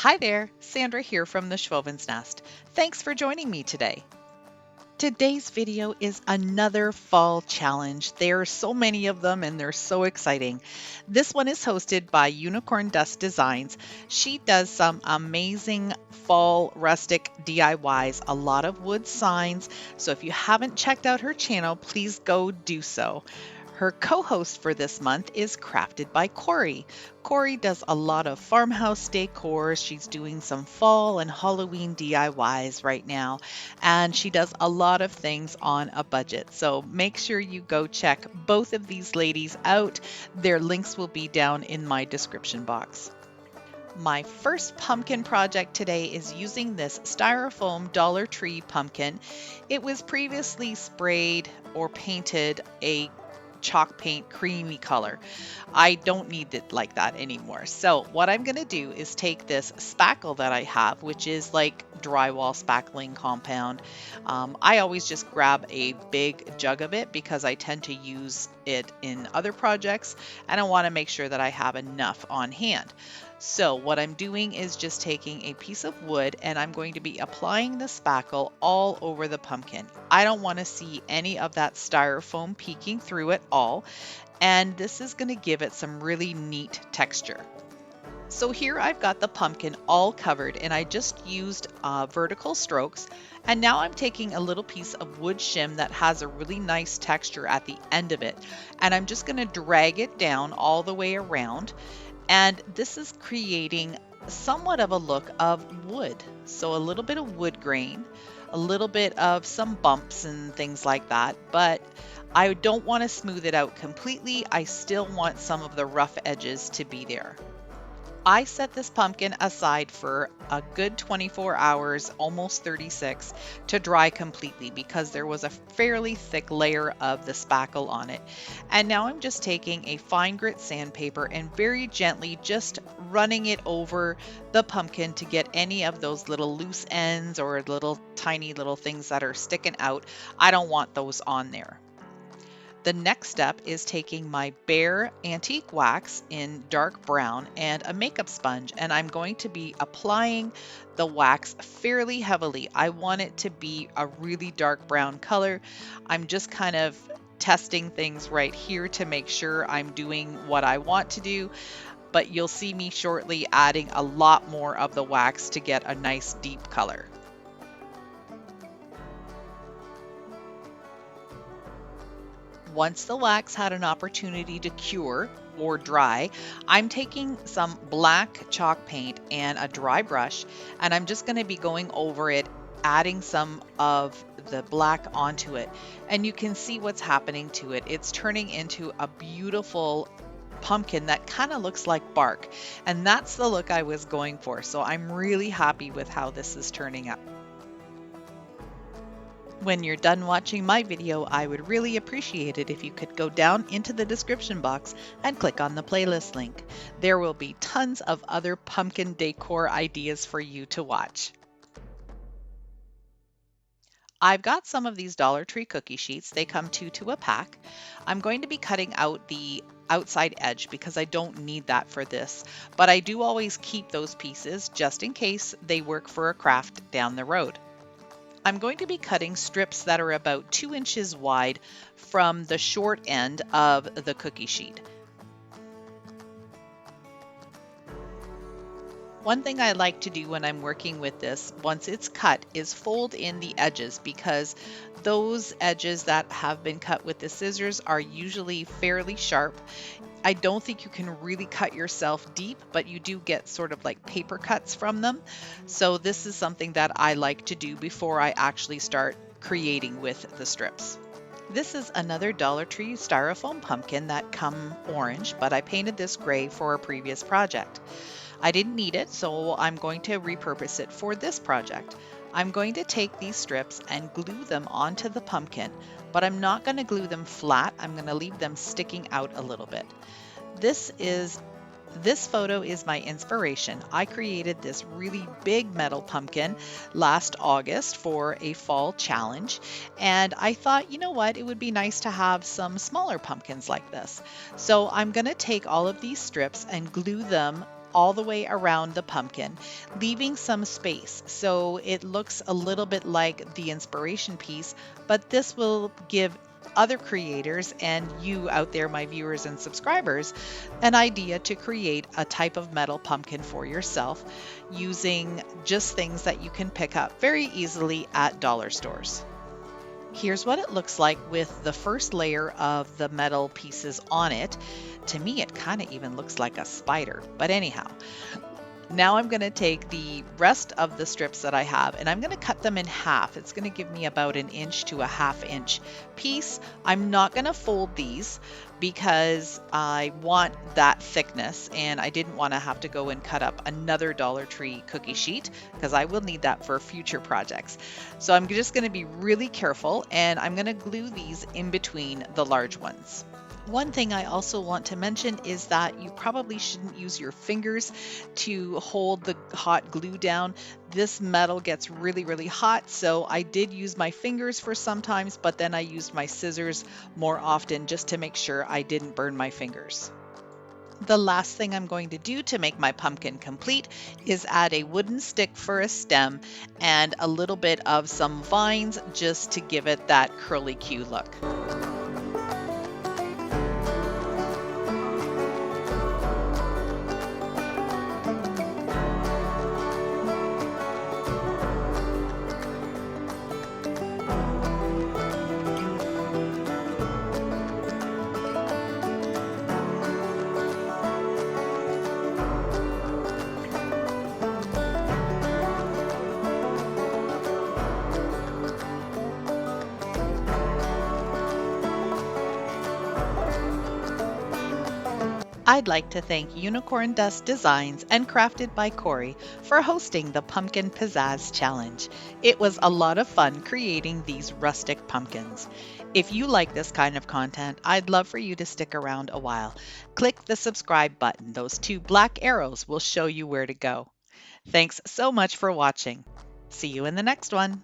Hi there, Sandra here from the Schwowin's Nest. Thanks for joining me today. Today's video is another fall challenge. There are so many of them and they're so exciting. This one is hosted by Unicorn Dust Designs. She does some amazing fall rustic DIYs, a lot of wood signs. So if you haven't checked out her channel, please go do so. Her co-host for this month is Crafted by Corey. Corey does a lot of farmhouse decor. She's doing some fall and Halloween DIYs right now, and she does a lot of things on a budget. So make sure you go check both of these ladies out. Their links will be down in my description box. My first pumpkin project today is using this styrofoam Dollar Tree pumpkin. It was previously sprayed or painted a chalk paint creamy color. I don't need it like that anymore. So what I'm going to do is take this spackle that I have, which is like drywall spackling compound. I always just grab a big jug of it because I tend to use it in other projects and I want to make sure that I have enough on hand. So what I'm doing is just taking a piece of wood and I'm going to be applying the spackle all over the pumpkin. I don't want to see any of that styrofoam peeking through at all, and this is going to give it some really neat texture. So here I've got the pumpkin all covered and I just used vertical strokes, and now I'm taking a little piece of wood shim that has a really nice texture at the end of it, and I'm just going to drag it down all the way around. And this is creating somewhat of a look of wood. So a little bit of wood grain, a little bit of some bumps and things like that, but I don't want to smooth it out completely. I still want some of the rough edges to be there. I set this pumpkin aside for a good 24 hours, almost 36, to dry completely because there was a fairly thick layer of the spackle on it. And now I'm just taking a fine grit sandpaper and very gently just running it over the pumpkin to get any of those little loose ends or little tiny little things that are sticking out. I don't want those on there. The next step is taking my bare antique wax in dark brown and a makeup sponge, and I'm going to be applying the wax fairly heavily. I want it to be a really dark brown color. I'm just kind of testing things right here to make sure I'm doing what I want to do, but you'll see me shortly adding a lot more of the wax to get a nice deep color. Once the wax had an opportunity to cure or dry, I'm taking some black chalk paint and a dry brush, and I'm just going to be going over it, adding some of the black onto it. And you can see what's happening to it. It's turning into a beautiful pumpkin that kind of looks like bark. And that's the look I was going for. So I'm really happy with how this is turning out. When you're done watching my video, I would really appreciate it if you could go down into the description box and click on the playlist link. There will be tons of other pumpkin decor ideas for you to watch. I've got some of these Dollar Tree cookie sheets. They come 2 to a pack. I'm going to be cutting out the outside edge because I don't need that for this, but I do always keep those pieces just in case they work for a craft down the road. I'm going to be cutting strips that are about 2 inches wide from the short end of the cookie sheet. One thing I like to do when I'm working with this, once it's cut, is fold in the edges because those edges that have been cut with the scissors are usually fairly sharp. I don't think you can really cut yourself deep, but you do get sort of like paper cuts from them. So this is something that I like to do before I actually start creating with the strips. This is another Dollar Tree styrofoam pumpkin that come orange, but I painted this gray for a previous project. I didn't need it, so I'm going to repurpose it for this project. I'm going to take these strips and glue them onto the pumpkin, but I'm not going to glue them flat. I'm going to leave them sticking out a little bit. This photo is my inspiration. I created this really big metal pumpkin last August for a fall challenge, and I thought, you know what, it would be nice to have some smaller pumpkins like this. So I'm going to take all of these strips and glue them all the way around the pumpkin, leaving some space so it looks a little bit like the inspiration piece, but this will give other creators and you out there, my viewers and subscribers, an idea to create a type of metal pumpkin for yourself using just things that you can pick up very easily at dollar stores. Here's what it looks like with the first layer of the metal pieces on it. To me, it kind of even looks like a spider, but anyhow. Now I'm going to take the rest of the strips that I have and I'm going to cut them in half. It's going to give me about 1 inch to a 1/2 inch piece. I'm not going to fold these because I want that thickness and I didn't want to have to go and cut up another Dollar Tree cookie sheet because I will need that for future projects. So I'm just going to be really careful and I'm going to glue these in between the large ones. One thing I also want to mention is that you probably shouldn't use your fingers to hold the hot glue down. This metal gets really, really hot, so I did use my fingers for sometimes, but then I used my scissors more often just to make sure I didn't burn my fingers. The last thing I'm going to do to make my pumpkin complete is add a wooden stick for a stem and a little bit of some vines just to give it that curly Q look. I'd like to thank Unicorn Dust Designs and Crafted by Corey for hosting the Pumpkin Pizzazz Challenge. It was a lot of fun creating these rustic pumpkins. If you like this kind of content, I'd love for you to stick around a while. Click the subscribe button. Those 2 black arrows will show you where to go. Thanks so much for watching. See you in the next one.